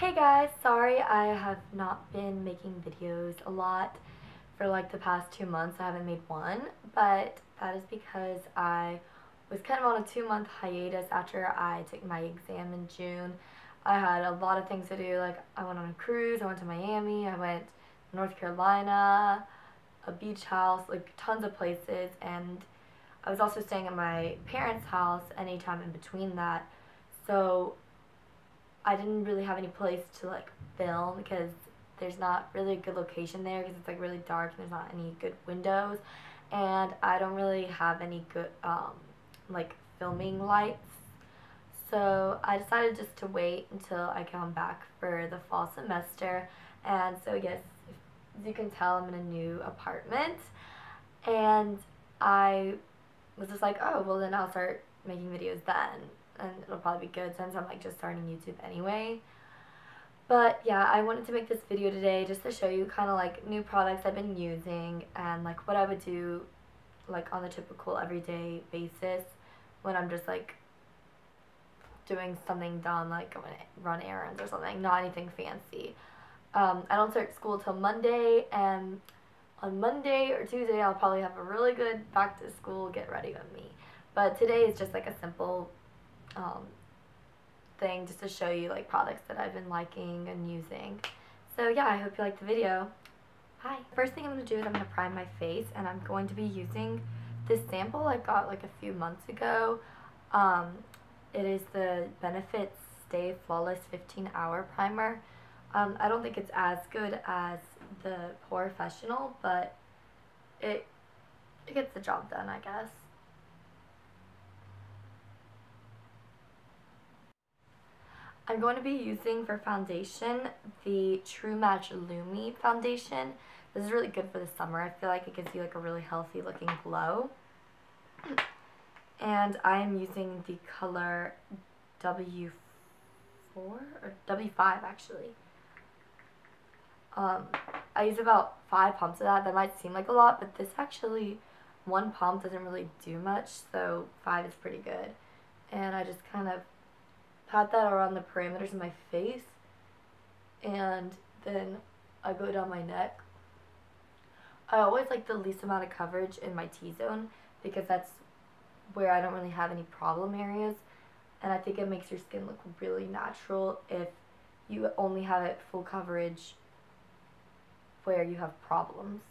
Hey guys, sorry I have not been making videos a lot for like the past 2 months. I haven't made one, but that is because I was kind of on a 2 month hiatus after I took my exam in June. I had a lot of things to do, like I went on a cruise, I went to Miami, I went to North Carolina, a beach house, like tons of places, and I was also staying at my parents' house anytime in between that. So I didn't really have any place to like film because there's not really a good location there because it's like really dark and there's not any good windows, and I don't really have any good like filming lights. So I decided just to wait until I come back for the fall semester. And so yes, as you can tell, I'm in a new apartment, and I was just like, oh well, then I'll start making videos then, and it'll probably be good since I'm like just starting YouTube anyway. But yeah, I wanted to make this video today just to show you kind of like new products I've been using and like what I would do like on the typical everyday basis when I'm just like doing something dumb, like I'm gonna run errands or something, not anything fancy. I don't start school till Monday, and on Monday or Tuesday I'll probably have a really good back to school get ready with me. But today is just like a simple um, thing just to show you like products that I've been liking and using. So yeah, I hope you like the video. Hi. First thing I'm going to do is I'm going to prime my face, and I'm going to be using this sample I got like a few months ago. It is the Benefit Stay Flawless 15-hour primer. I don't think it's as good as the Professional, but it gets the job done, I guess. I'm going to be using for foundation the True Match Lumi foundation. This is really good for the summer. I feel like it gives you like a really healthy looking glow. And I am using the color W4 or W5 actually. I use about 5 pumps of that. That might seem like a lot, but this actually, one pump doesn't really do much, so 5 is pretty good. And I just kind of pat that around the perimeters of my face, and then I go down my neck. I always like the least amount of coverage in my T-zone because that's where I don't really have any problem areas, and I think it makes your skin look really natural if you only have it full coverage where you have problems.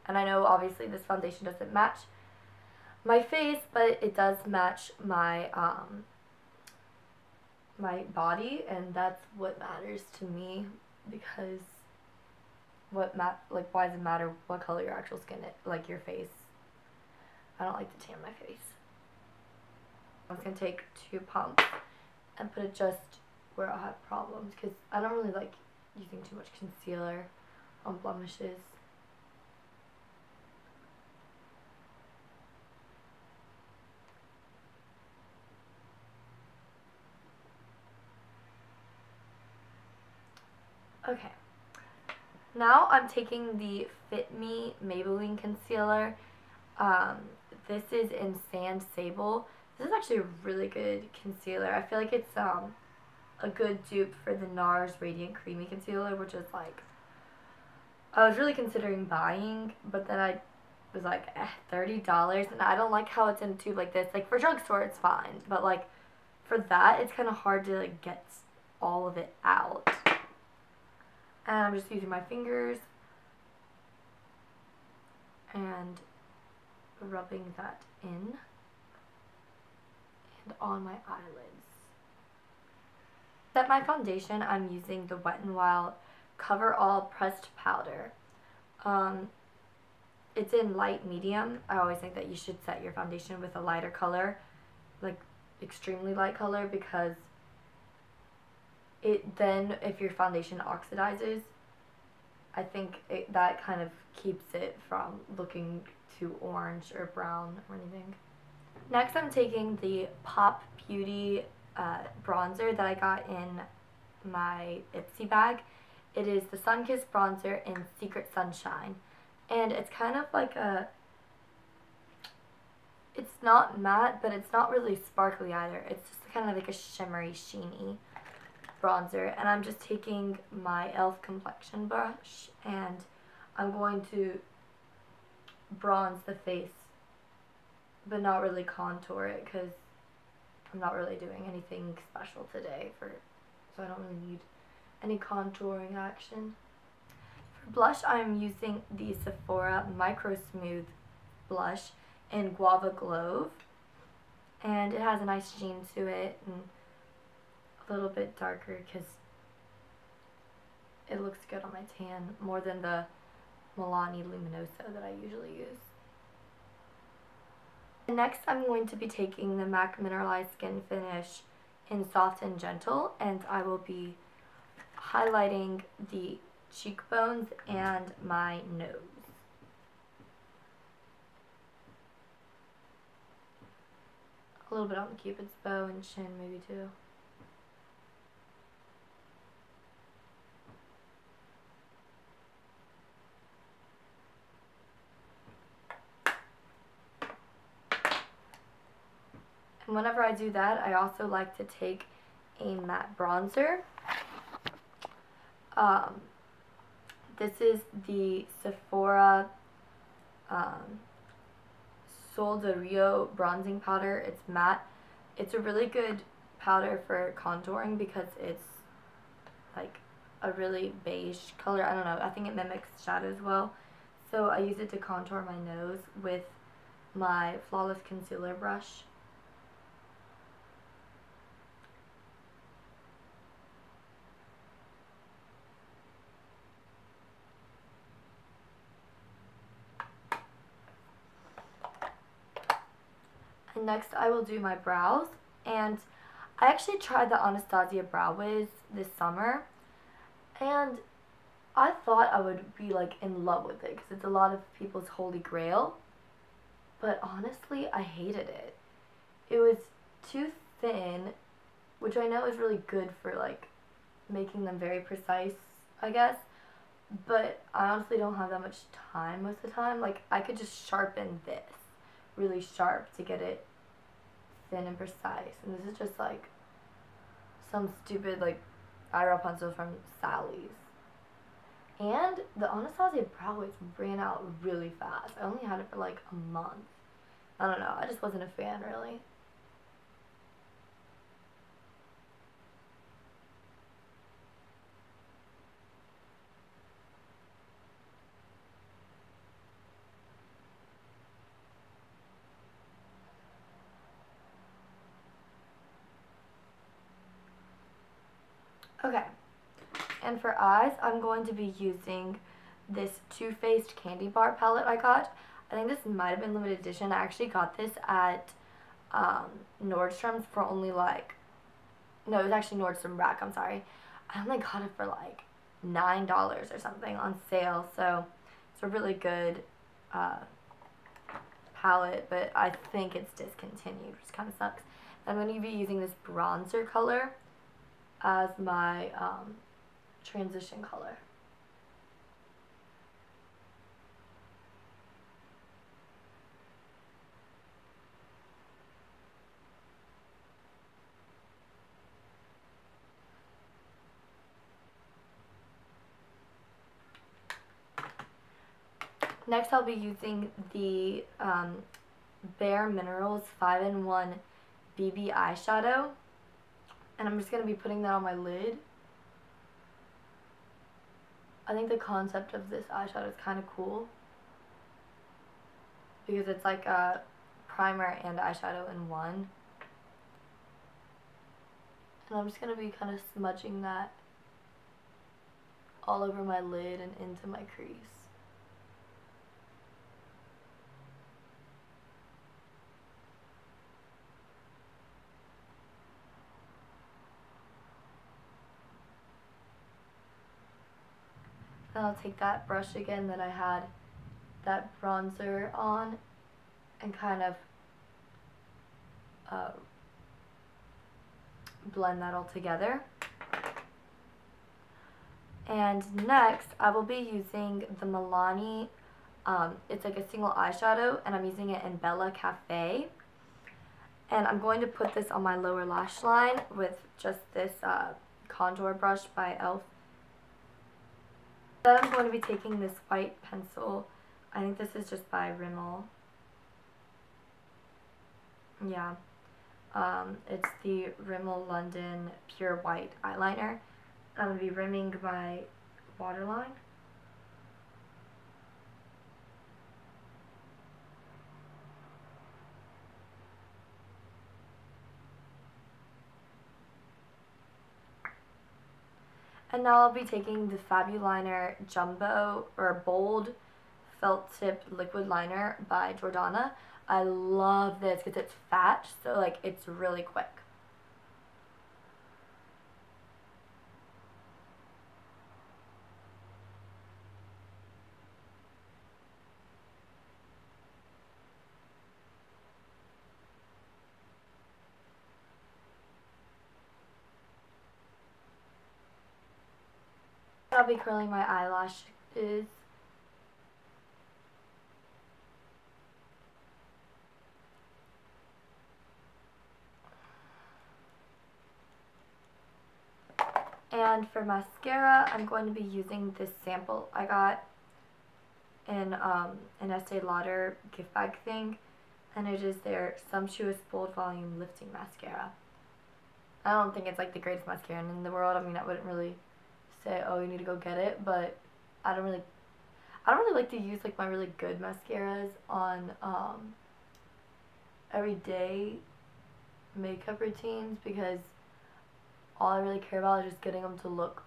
And I know obviously this foundation doesn't match my face, but it does match my my body, and that's what matters to me, because why does it matter what color your actual skin is, like your face? I don't like to tan my face. I'm just gonna take 2 pumps and put it just where I'll have problems, because I don't really like using too much concealer on blemishes. Okay, now I'm taking the Fit Me Maybelline concealer. This is in Sand Sable. This is actually a really good concealer. I feel like it's a good dupe for the NARS Radiant Creamy Concealer, which is like, I was really considering buying, but then I was like, $30, and I don't like how it's in a tube like this. Like for drugstore it's fine, but like for that it's kind of hard to like get all of it out. And I'm just using my fingers and rubbing that in and on my eyelids. Set my foundation, I'm using the Wet n Wild Cover All Pressed Powder. It's in light medium. I always think that you should set your foundation with a lighter color, like extremely light color, because then if your foundation oxidizes, I think that kind of keeps it from looking too orange or brown or anything. Next, I'm taking the Pop Beauty bronzer that I got in my Ipsy bag. It is the Sunkissed bronzer in Secret Sunshine, and it's kind of like it's not matte, but it's not really sparkly either. It's just kind of like a shimmery, sheeny. bronzer, and I'm just taking my e.l.f. complexion brush and I'm going to bronze the face, but not really contour it because I'm not really doing anything special today, so I don't really need any contouring action. For blush, I'm using the Sephora Micro Smooth blush in Guava Glove, and it has a nice sheen to it and a little bit darker because it looks good on my tan more than the Milani Luminoso that I usually use. Next, I'm going to be taking the MAC Mineralized Skin Finish in Soft and Gentle, and I will be highlighting the cheekbones and my nose. A little bit on the Cupid's bow and chin maybe too. And whenever I do that, I also like to take a matte bronzer. This is the Sephora Sol de Rio bronzing powder. It's matte. It's a really good powder for contouring because it's like a really beige color. I don't know. I think it mimics shadows well. So I use it to contour my nose with my Flawless Concealer brush. And next I will do my brows, and I actually tried the Anastasia Brow Wiz this summer, and I thought I would be like in love with it because it's a lot of people's holy grail, but honestly I hated it. It was too thin, which I know is really good for like making them very precise, I guess, but I honestly don't have that much time most of the time. Like I could just sharpen this really sharp to get it thin and precise, and this is just like some stupid like eyebrow pencil from Sally's. And the Anastasia Brow Wiz ran out really fast. I only had it for like a month. I don't know, I just wasn't a fan really. Okay, and for eyes, I'm going to be using this Too Faced Candy Bar palette I got. I think this might have been limited edition. I actually got this at Nordstrom's for only like, no, it was actually Nordstrom Rack, I'm sorry. I only got it for like $9 or something on sale, so it's a really good palette, but I think it's discontinued, which kind of sucks. I'm going to be using this bronzer color as my transition color. Next I'll be using the Bare Minerals 5-in-1 BB eyeshadow, and I'm just going to be putting that on my lid. I think the concept of this eyeshadow is kind of cool because it's like a primer and eyeshadow in one. And I'm just going to be kind of smudging that all over my lid and into my crease. Then I'll take that brush again that I had that bronzer on and kind of blend that all together. And next I will be using the Milani, it's like a single eyeshadow, and I'm using it in Bella Cafe. And I'm going to put this on my lower lash line with just this contour brush by e.l.f. Then I'm going to be taking this white pencil. I think this is just by Rimmel. Yeah. It's the Rimmel London Pure White Eyeliner. I'm going to be rimming my waterline. And now I'll be taking the Fabuliner Jumbo or Bold Felt Tip Liquid Liner by Jordana. I love this because it's fat, so like it's really quick. I'll be curling my eyelashes. And for mascara, I'm going to be using this sample I got in an Estee Lauder gift bag thing, and it is their Sumptuous Bold Volume Lifting Mascara. I don't think it's like the greatest mascara in the world. I mean, I wouldn't really say, oh, you need to go get it, but I don't really like to use like my really good mascaras on everyday makeup routines, because all I really care about is just getting them to look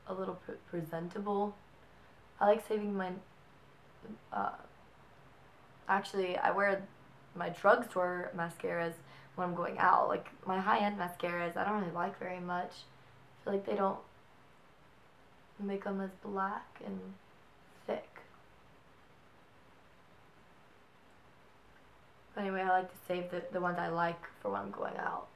a little presentable. I like saving my, actually I wear my drugstore mascaras when I'm going out. Like my high-end mascaras I don't really like very much. I feel like they don't make them as black and thick. But anyway, I like to save the ones I like for when I'm going out.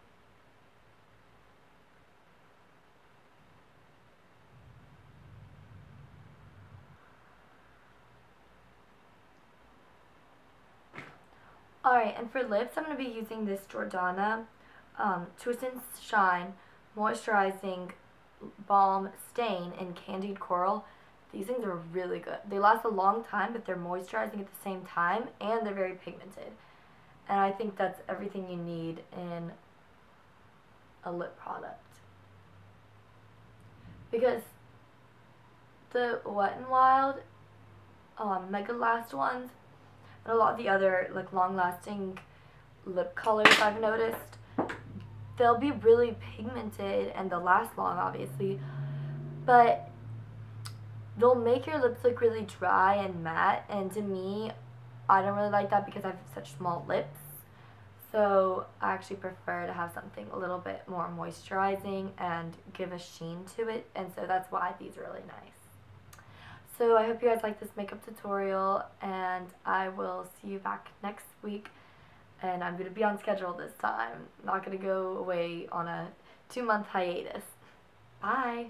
Alright, and for lips, I'm going to be using this Jordana Twist and Shine Moisturizing Balm Stain in Candied Coral. These things are really good. They last a long time, but they're moisturizing at the same time, and they're very pigmented. And I think that's everything you need in a lip product. Because the Wet n Wild Mega Last ones, and a lot of the other like long-lasting lip colors I've noticed, they'll be really pigmented and they'll last long, obviously, but they'll make your lips look really dry and matte, and to me, I don't really like that because I have such small lips. So I actually prefer to have something a little bit more moisturizing and give a sheen to it, and so that's why these are really nice. So I hope you guys like this makeup tutorial, and I will see you back next week. And I'm going to be on schedule this time. I'm not going to go away on a 2-month hiatus. Bye!